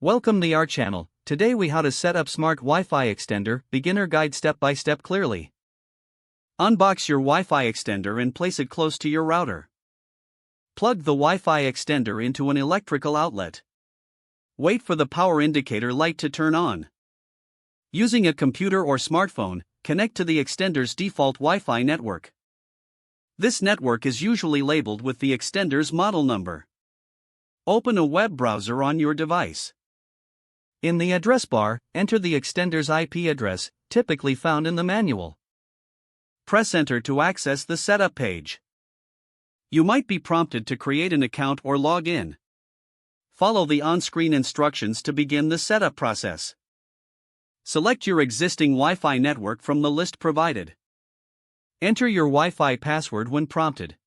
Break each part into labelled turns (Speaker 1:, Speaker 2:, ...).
Speaker 1: Welcome to our channel. Today we how to set up smart Wi-Fi extender, beginner guide step by step clearly. Unbox your Wi-Fi extender and place it close to your router. Plug the Wi-Fi extender into an electrical outlet. Wait for the power indicator light to turn on. Using a computer or smartphone, connect to the extender's default Wi-Fi network. This network is usually labeled with the extender's model number. Open a web browser on your device. In the address bar, enter the extender's IP address, typically found in the manual. Press Enter to access the setup page. You might be prompted to create an account or log in. Follow the on-screen instructions to begin the setup process. Select your existing Wi-Fi network from the list provided. Enter your Wi-Fi password when prompted.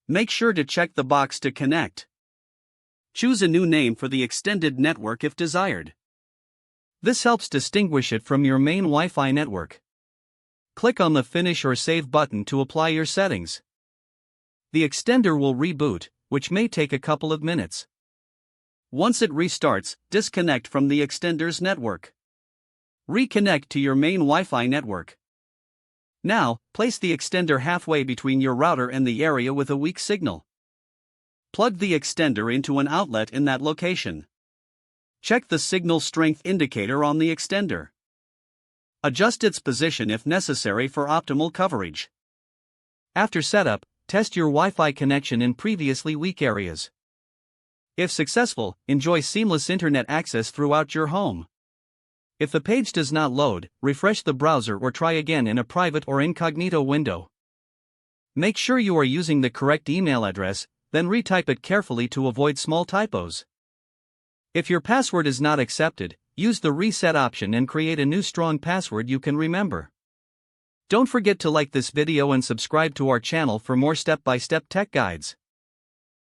Speaker 1: Make sure to check the box to connect. Choose a new name for the extended network if desired. This helps distinguish it from your main Wi-Fi network. Click on the Finish or Save button to apply your settings. The extender will reboot, which may take a couple of minutes. Once it restarts, disconnect from the extender's network. Reconnect to your main Wi-Fi network. Now, place the extender halfway between your router and the area with a weak signal. Plug the extender into an outlet in that location. Check the signal strength indicator on the extender. Adjust its position if necessary for optimal coverage. After setup, test your Wi-Fi connection in previously weak areas. If successful, enjoy seamless internet access throughout your home. If the page does not load, refresh the browser or try again in a private or incognito window. Make sure you are using the correct email address, then retype it carefully to avoid small typos. If your password is not accepted, use the reset option and create a new strong password you can remember. Don't forget to like this video and subscribe to our channel for more step-by-step tech guides.